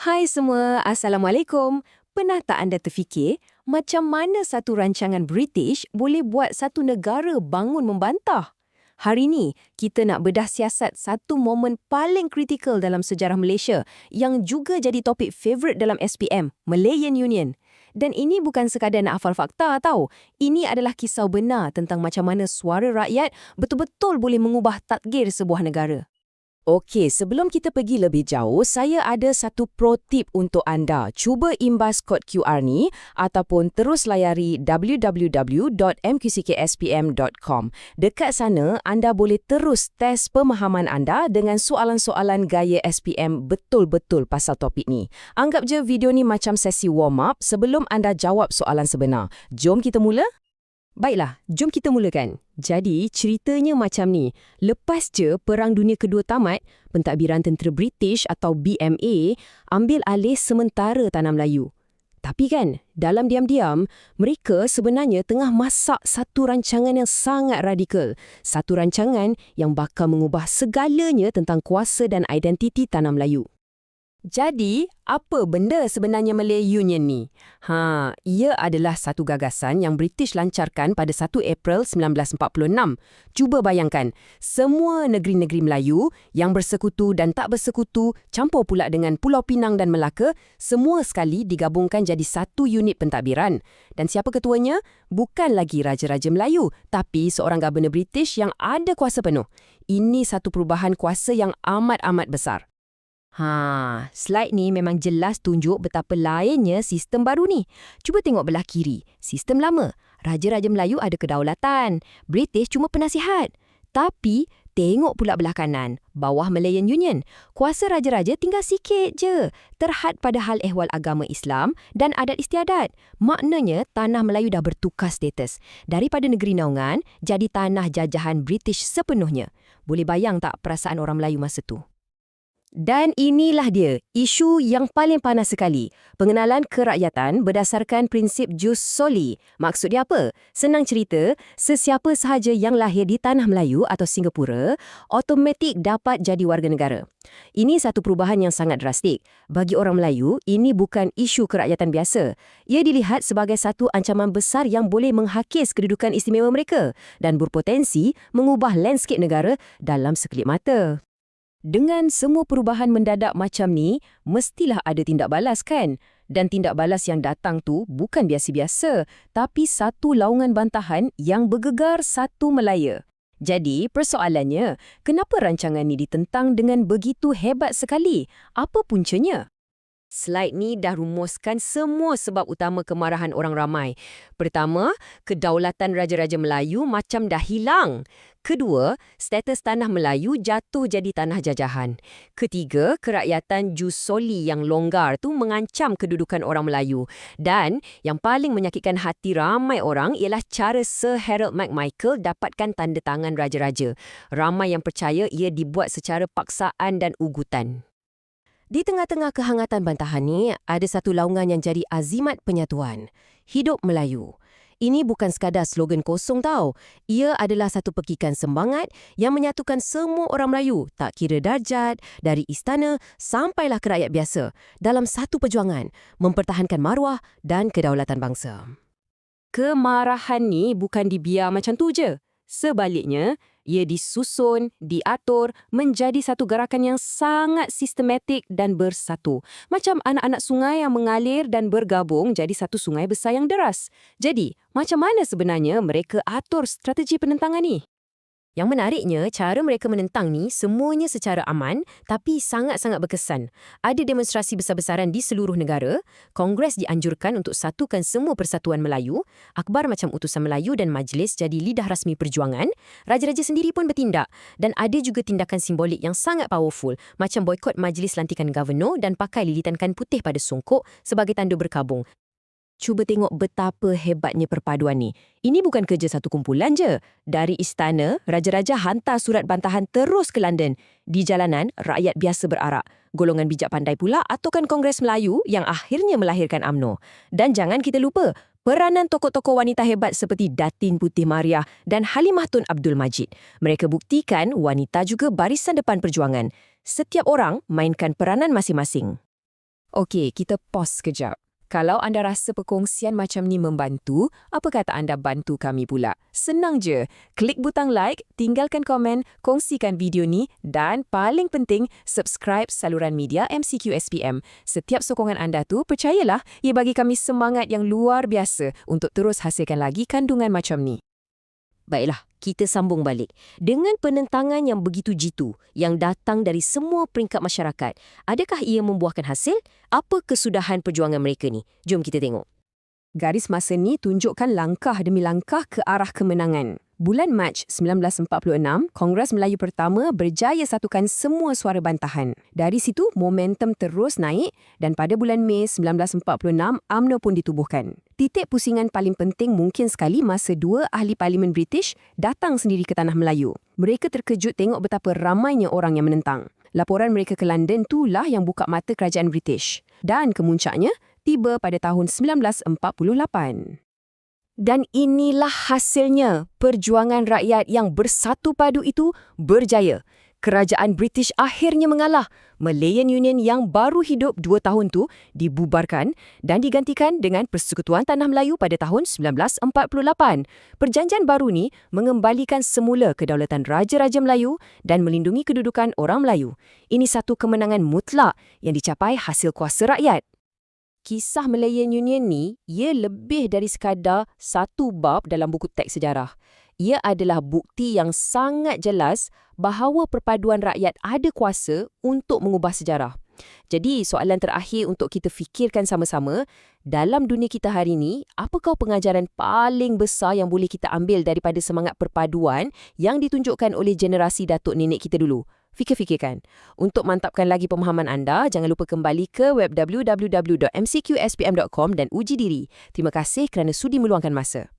Hai semua, Assalamualaikum. Pernah tak anda terfikir macam mana satu rancangan British boleh buat satu negara bangun membantah? Hari ni, kita nak bedah siasat satu momen paling kritikal dalam sejarah Malaysia yang juga jadi topik favourite dalam SPM, Malayan Union. Dan ini bukan sekadar nak hafal fakta tau. Ini adalah kisah benar tentang macam mana suara rakyat betul-betul boleh mengubah takdir sebuah negara. Okey, sebelum kita pergi lebih jauh, saya ada satu pro tip untuk anda. Cuba imbas kod QR ni ataupun terus layari www.mqckspm.com. Dekat sana, anda boleh terus test pemahaman anda dengan soalan-soalan gaya SPM betul-betul pasal topik ni. Anggap je video ni macam sesi warm-up sebelum anda jawab soalan sebenar. Jom kita mula? Baiklah, jom kita mulakan. Jadi, ceritanya macam ni. Lepas je Perang Dunia Kedua tamat, Pentadbiran Tentera British atau BMA ambil alih sementara Tanah Melayu. Tapi kan, dalam diam-diam, mereka sebenarnya tengah masak satu rancangan yang sangat radikal. Satu rancangan yang bakal mengubah segalanya tentang kuasa dan identiti Tanah Melayu. Jadi, apa benda sebenarnya Malay Union ni? Ia adalah satu gagasan yang British lancarkan pada 1 April 1946. Cuba bayangkan, semua negeri-negeri Melayu yang bersekutu dan tak bersekutu, campur pula dengan Pulau Pinang dan Melaka, semua sekali digabungkan jadi satu unit pentadbiran. Dan siapa ketuanya? Bukan lagi Raja-Raja Melayu, tapi seorang Governor British yang ada kuasa penuh. Ini satu perubahan kuasa yang amat-amat besar. Slide ni memang jelas tunjuk betapa lainnya sistem baru ni. Cuba tengok belah kiri. Sistem lama. Raja-Raja Melayu ada kedaulatan. British cuma penasihat. Tapi, tengok pula belah kanan. Bawah Malayan Union. Kuasa Raja-Raja tinggal sikit je. Terhad pada hal ehwal agama Islam dan adat istiadat. Maknanya, Tanah Melayu dah bertukar status. Daripada negeri naungan, jadi tanah jajahan British sepenuhnya. Boleh bayang tak perasaan orang Melayu masa tu? Dan inilah dia, isu yang paling panas sekali. Pengenalan kerakyatan berdasarkan prinsip jus soli. Maksud dia apa? Senang cerita, sesiapa sahaja yang lahir di Tanah Melayu atau Singapura, automatik dapat jadi warga negara. Ini satu perubahan yang sangat drastik. Bagi orang Melayu, ini bukan isu kerakyatan biasa. Ia dilihat sebagai satu ancaman besar yang boleh menghakis kedudukan istimewa mereka dan berpotensi mengubah landscape negara dalam sekelip mata. Dengan semua perubahan mendadak macam ni, mestilah ada tindak balas kan? Dan tindak balas yang datang tu bukan biasa-biasa, tapi satu laungan bantahan yang bergegar satu Melaya. Jadi, persoalannya, kenapa rancangan ni ditentang dengan begitu hebat sekali? Apa puncanya? Slide ni dah rumuskan semua sebab utama kemarahan orang ramai. Pertama, kedaulatan Raja-Raja Melayu macam dah hilang. Kedua, status Tanah Melayu jatuh jadi tanah jajahan. Ketiga, kerakyatan jus soli yang longgar tu mengancam kedudukan orang Melayu. Dan yang paling menyakitkan hati ramai orang ialah cara Sir Harold MacMichael dapatkan tanda tangan Raja-Raja. Ramai yang percaya ia dibuat secara paksaan dan ugutan. Di tengah-tengah kehangatan bantahan ni, ada satu laungan yang jadi azimat penyatuan. Hidup Melayu. Ini bukan sekadar slogan kosong tau. Ia adalah satu pekikan semangat yang menyatukan semua orang Melayu, tak kira darjat, dari istana sampailah ke rakyat biasa, dalam satu perjuangan, mempertahankan maruah dan kedaulatan bangsa. Kemarahan ni bukan dibiar macam tu je. Sebaliknya, ia disusun, diatur menjadi satu gerakan yang sangat sistematik dan bersatu. Macam anak-anak sungai yang mengalir dan bergabung jadi satu sungai besar yang deras. Jadi, macam mana sebenarnya mereka atur strategi penentangan ni? Yang menariknya, cara mereka menentang ni semuanya secara aman tapi sangat-sangat berkesan. Ada demonstrasi besar-besaran di seluruh negara, Kongres dianjurkan untuk satukan semua persatuan Melayu, akhbar macam Utusan Melayu dan Majlis jadi lidah rasmi perjuangan, Raja-Raja sendiri pun bertindak dan ada juga tindakan simbolik yang sangat powerful macam boikot Majlis Lantikan Governor dan pakai lilitan kain putih pada songkok sebagai tanda berkabung. Cuba tengok betapa hebatnya perpaduan ni. Ini bukan kerja satu kumpulan je. Dari istana, Raja-Raja hantar surat bantahan terus ke London. Di jalanan, rakyat biasa berarak. Golongan bijak pandai pula atukan Kongres Melayu yang akhirnya melahirkan UMNO. Dan jangan kita lupa, peranan tokoh-tokoh wanita hebat seperti Datin Putih Mariah dan Halimah Tun Abdul Majid. Mereka buktikan wanita juga barisan depan perjuangan. Setiap orang mainkan peranan masing-masing. Okey, kita pause sekejap. Kalau anda rasa perkongsian macam ni membantu, apa kata anda bantu kami pula? Senang je. Klik butang like, tinggalkan komen, kongsikan video ni dan paling penting, subscribe saluran media MCQ SPM. Setiap sokongan anda tu, percayalah, ia bagi kami semangat yang luar biasa untuk terus hasilkan lagi kandungan macam ni. Baiklah, kita sambung balik. Dengan penentangan yang begitu jitu, yang datang dari semua peringkat masyarakat, adakah ia membuahkan hasil? Apa kesudahan perjuangan mereka ni? Jom kita tengok. Garis masa ni tunjukkan langkah demi langkah ke arah kemenangan. Bulan Mac 1946, Kongres Melayu pertama berjaya satukan semua suara bantahan. Dari situ, momentum terus naik dan pada bulan Mei 1946, UMNO pun ditubuhkan. Titik pusingan paling penting mungkin sekali masa dua ahli parlimen British datang sendiri ke tanah Melayu. Mereka terkejut tengok betapa ramainya orang yang menentang. Laporan mereka ke London itulah yang buka mata kerajaan British. Dan kemuncaknya, tiba pada tahun 1948. Dan inilah hasilnya, perjuangan rakyat yang bersatu padu itu berjaya. Kerajaan British akhirnya mengalah. Malayan Union yang baru hidup 2 tahun tu dibubarkan dan digantikan dengan Persekutuan Tanah Melayu pada tahun 1948. Perjanjian baru ni mengembalikan semula kedaulatan Raja-Raja Melayu dan melindungi kedudukan orang Melayu. Ini satu kemenangan mutlak yang dicapai hasil kuasa rakyat. Kisah Malayan Union ni, ia lebih dari sekadar satu bab dalam buku teks sejarah. Ia adalah bukti yang sangat jelas bahawa perpaduan rakyat ada kuasa untuk mengubah sejarah. Jadi, soalan terakhir untuk kita fikirkan sama-sama, dalam dunia kita hari ini, apakah pengajaran paling besar yang boleh kita ambil daripada semangat perpaduan yang ditunjukkan oleh generasi datuk nenek kita dulu? Fikir-fikirkan. Untuk mantapkan lagi pemahaman anda, jangan lupa kembali ke web www.mcqspm.com dan uji diri. Terima kasih kerana sudi meluangkan masa.